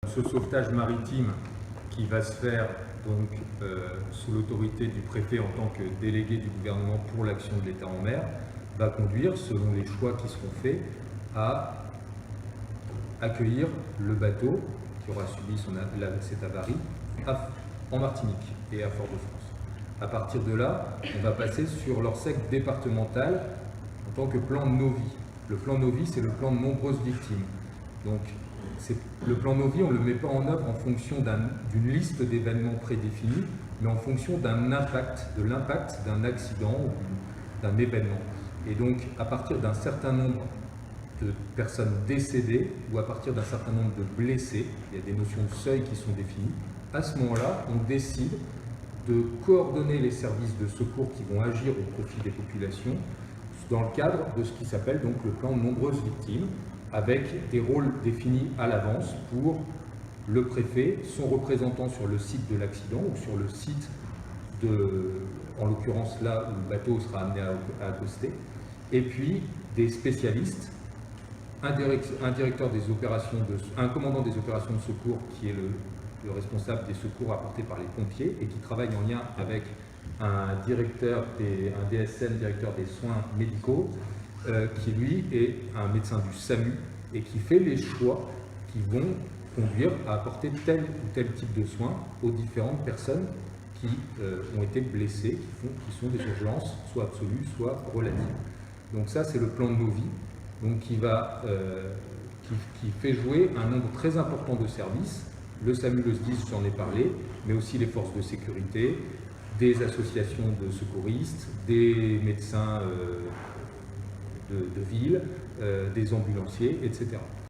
Ce sauvetage maritime qui va se faire donc sous l'autorité du préfet en tant que délégué du gouvernement pour l'action de l'État en mer va conduire, selon les choix qui seront faits, à accueillir le bateau qui aura subi cette avarie en Martinique et à Fort-de-France. À partir de là, on va passer sur l'ORSEC départemental en tant que plan Novi. Le plan Novi, c'est le plan de nombreuses victimes. Donc, le plan Novi, on ne le met pas en œuvre en fonction d'une liste d'événements prédéfinis, mais en fonction de l'impact d'un accident ou d'un événement. Et donc, à partir d'un certain nombre de personnes décédées ou à partir d'un certain nombre de blessés, il y a des notions de seuil qui sont définies, à ce moment-là, on décide de coordonner les services de secours qui vont agir au profit des populations dans le cadre de ce qui s'appelle donc le plan de nombreuses victimes, avec des rôles définis à l'avance pour le préfet, son représentant sur le site de l'accident ou sur le site en l'occurrence là où le bateau sera amené à accoster, et puis des spécialistes, un commandant des opérations de secours qui est le responsable des secours apportés par les pompiers et qui travaille en lien avec un DSM, directeur des soins médicaux, qui lui est un médecin du SAMU et qui fait les choix qui vont conduire à apporter tel ou tel type de soins aux différentes personnes qui ont été blessées, qui sont des urgences, soit absolues, soit relatives. Donc ça, c'est le plan de Novi, donc qui fait jouer un nombre très important de services. Le SAMU, le SDIS, j'en ai parlé, mais aussi les forces de sécurité, des associations de secouristes, des médecins de ville, des ambulanciers, etc.